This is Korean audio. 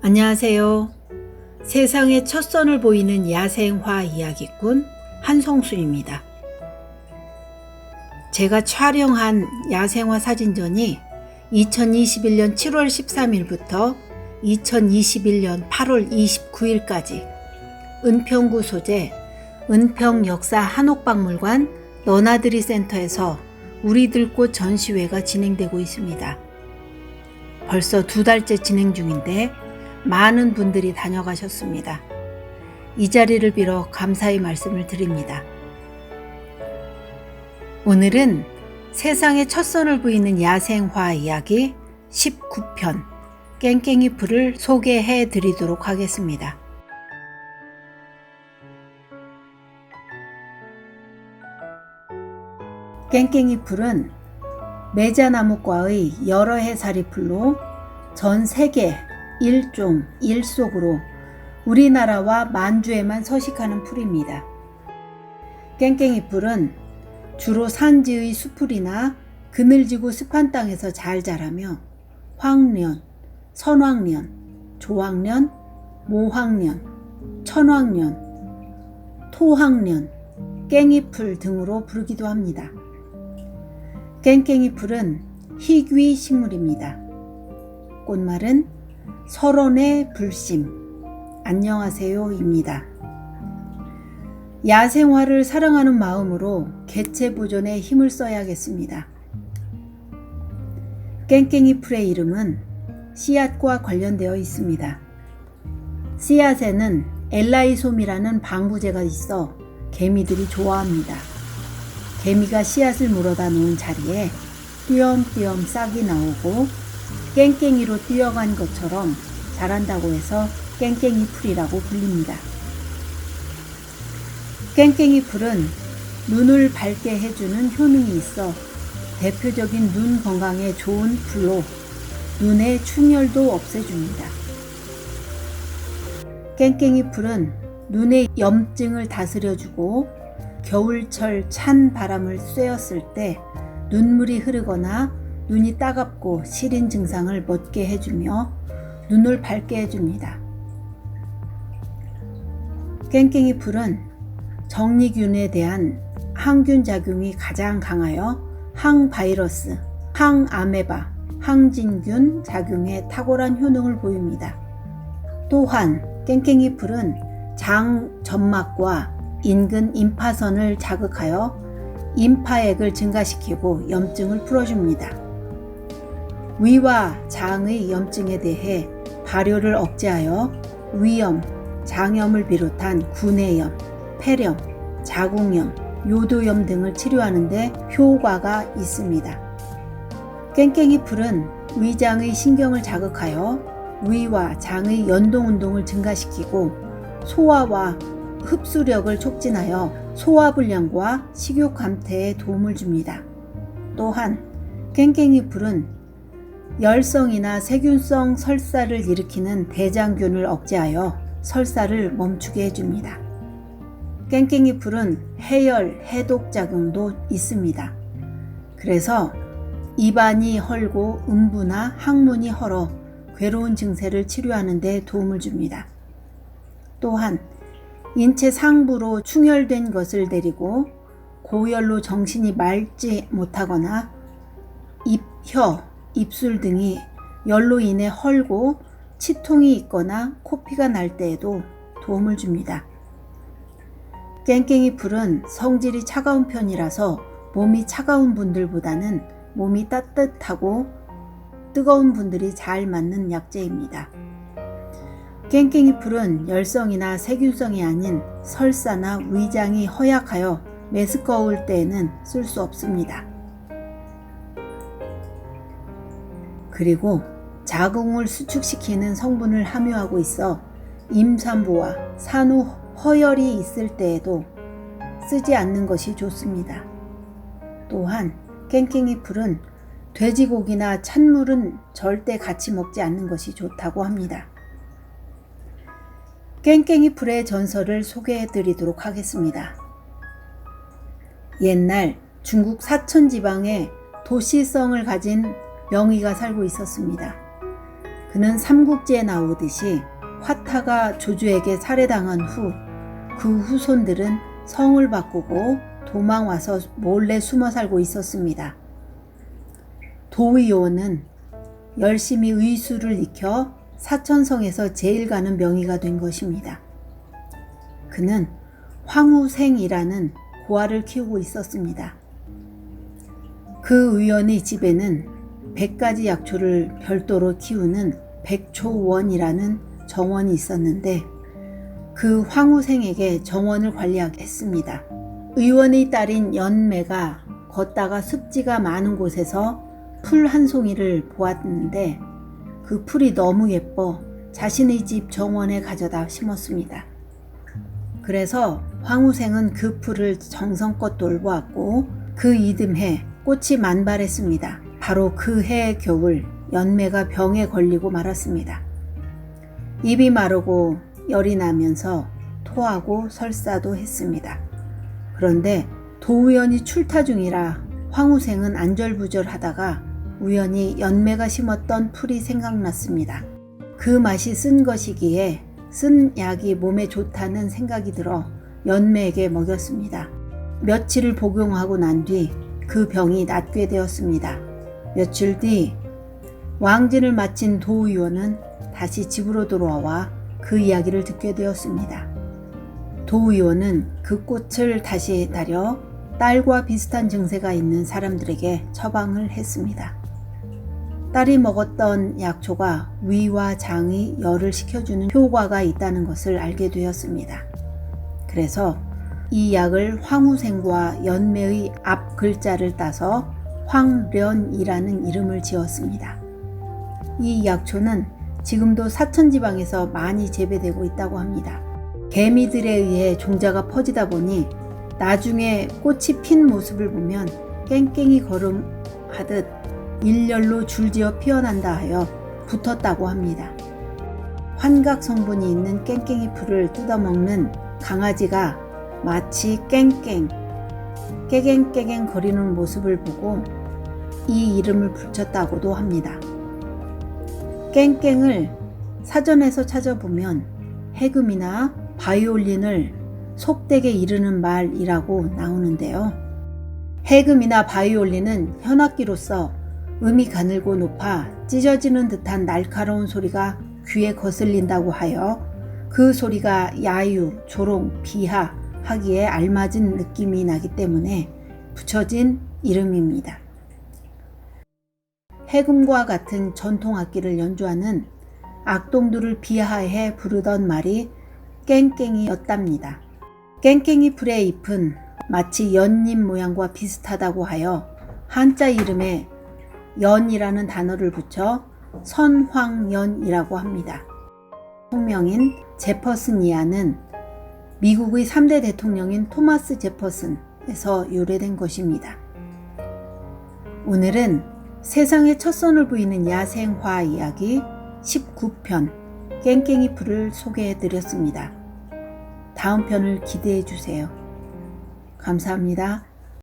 안녕하세요. 세상의 첫 선을 보이는 야생화 이야기꾼 한성순입니다. 제가 촬영한 야생화 사진전이 2021년 7월 13일부터 2021년 8월 29일까지 은평구 소재 은평역사 한옥박물관 너나들이 센터에서 우리들 꽃 전시회가 진행되고 있습니다. 벌써 2달째 진행 중인데 많은 분들이 다녀가셨습니다. 이 자리를 빌어 감사의 말씀을 드립니다. 오늘은 세상의 첫 선을 보이는 야생화 이야기 19편 깽깽이 풀을 소개해 드리도록 하겠습니다. 깽깽이 풀은 매자나무과의 여러 해살이 풀로 전 세계 1종 1속으로 우리나라와 만주에만 서식하는 풀입니다. 깽깽이 풀은 주로 산지의 수풀이나 그늘지고 습한 땅에서 잘 자라며 황련, 선황련, 조황련, 모황련, 천황련, 토황련, 깽이풀 등으로 부르기도 합니다. 깽깽이 풀은 희귀 식물입니다. 꽃말은 설원의 불심, 안녕하세요입니다. 야생화를 사랑하는 마음으로 개체 보존에 힘을 써야겠습니다. 깽깽이 풀의 이름은 씨앗과 관련되어 있습니다. 씨앗에는 엘라이솜이라는 방부제가 있어 개미들이 좋아합니다. 개미가 씨앗을 물어다 놓은 자리에 띄엄띄엄 싹이 나오고 깽깽이로 뛰어간 것처럼 자란다고 해서 깽깽이 풀이라고 불립니다. 깽깽이 풀은 눈을 밝게 해주는 효능이 있어 대표적인 눈 건강에 좋은 풀로 눈의 충혈도 없애줍니다. 깽깽이 풀은 눈의 염증을 다스려주고 겨울철 찬 바람을 쐬었을 때 눈물이 흐르거나 눈이 따갑고 시린 증상을 멎게 해주며 눈을 밝게 해줍니다. 깽깽이 풀은 정리균에 대한 항균 작용이 가장 강하여 항바이러스, 항아메바, 항진균 작용에 탁월한 효능을 보입니다. 또한 깽깽이 풀은 장 점막과 인근 임파선을 자극하여 임파액을 증가시키고 염증을 풀어줍니다. 위와 장의 염증에 대해 발효를 억제하여 위염, 장염을 비롯한 구내염, 폐렴, 자궁염, 요도염 등을 치료하는 데 효과가 있습니다. 깽깽이 풀은 위장의 신경을 자극하여 위와 장의 연동운동을 증가시키고 소화와 흡수력을 촉진하여 소화불량과 식욕 감퇴에 도움을 줍니다. 또한 깽깽이 풀은 열성이나 세균성 설사를 일으키는 대장균을 억제하여 설사를 멈추게 해줍니다. 깽깽이 풀은 해열, 해독 작용도 있습니다. 그래서 입안이 헐고 음부나 항문이 헐어 괴로운 증세를 치료하는 데 도움을 줍니다. 또한 인체 상부로 충혈된 것을 데리고 고열로 정신이 맑지 못하거나 입, 혀, 입술 등이 열로 인해 헐고 치통이 있거나 코피가 날 때에도 도움을 줍니다. 깽깽이 풀은 성질이 차가운 편이라서 몸이 차가운 분들보다는 몸이 따뜻하고 뜨거운 분들이 잘 맞는 약재입니다. 깽깽이 풀은 열성이나 세균성이 아닌 설사나 위장이 허약하여 메스꺼울 때에는 쓸 수 없습니다. 그리고 자궁을 수축시키는 성분을 함유하고 있어 임산부와 산후 허혈이 있을 때에도 쓰지 않는 것이 좋습니다. 또한 깽깽이 풀은 돼지고기나 찬물은 절대 같이 먹지 않는 것이 좋다고 합니다. 깽깽이 풀의 전설을 소개해 드리도록 하겠습니다. 옛날 중국 사천 지방에 도시성을 가진 명의가 살고 있었습니다. 그는 삼국지에 나오듯이 화타가 조주에게 살해당한 후 그 후손들은 성을 바꾸고 도망와서 몰래 숨어 살고 있었습니다. 도의호는 열심히 의술을 익혀 사천성에서 제일 가는 명의가 된 것입니다. 그는 황우생이라는 고아를 키우고 있었습니다. 그 의원의 집에는 100가지 약초를 별도로 키우는 백초원이라는 정원이 있었는데 그 황우생에게 정원을 관리하게 했습니다. 의원의 딸인 연매가 걷다가 습지가 많은 곳에서 풀 한 송이를 보았는데 그 풀이 너무 예뻐 자신의 집 정원에 가져다 심었습니다. 그래서 황우생은 그 풀을 정성껏 돌보았고 그 이듬해 꽃이 만발했습니다. 바로 그 해의 겨울 연매가 병에 걸리고 말았습니다. 입이 마르고 열이 나면서 토하고 설사도 했습니다. 그런데 도우연이 출타 중이라 황우생은 안절부절하다가 우연히 연매가 심었던 풀이 생각났습니다. 그 맛이 쓴 것이기에 쓴 약이 몸에 좋다는 생각이 들어 연매에게 먹였습니다. 며칠을 복용하고 난 뒤 그 병이 낫게 되었습니다. 며칠 뒤 왕진을 마친 도의원은 다시 집으로 돌아와 그 이야기를 듣게 되었습니다. 도의원은 그 꽃을 다시 다려 딸과 비슷한 증세가 있는 사람들에게 처방을 했습니다. 딸이 먹었던 약초가 위와 장의 열을 식혀주는 효과가 있다는 것을 알게 되었습니다. 그래서 이 약을 황우생과 연매의 앞 글자를 따서 황련이라는 이름을 지었습니다. 이 약초는 지금도 사천지방에서 많이 재배되고 있다고 합니다. 개미들에 의해 종자가 퍼지다 보니 나중에 꽃이 핀 모습을 보면 깽깽이 걸음하듯 일렬로 줄지어 피어난다 하여 붙었다고 합니다. 환각 성분이 있는 깽깽이 풀을 뜯어먹는 강아지가 마치 깨갱 거리는 모습을 보고 이 이름을 붙였다고도 합니다. 깽깽을 사전에서 찾아보면 해금이나 바이올린을 속되게 이르는 말이라고 나오는데요. 해금이나 바이올린은 현악기로서 음이 가늘고 높아 찢어지는 듯한 날카로운 소리가 귀에 거슬린다고 하여 그 소리가 야유, 조롱, 비하 하기에 알맞은 느낌이 나기 때문에 붙여진 이름입니다. 해금과 같은 전통악기를 연주하는 악동들을 비하해 부르던 말이 깽깽이였답니다. 깽깽이 풀의 잎은 마치 연잎 모양과 비슷하다고 하여 한자 이름에 연이라는 단어를 붙여 선황연이라고 합니다. 총명인 제퍼슨이아는 미국의 3대 대통령인 토마스 제퍼슨에서 유래된 것입니다. 오늘은 세상에 첫 선을 보이는 야생화 이야기 19편 깽깽이 풀을 소개해 드렸습니다. 다음 편을 기대해 주세요. 감사합니다.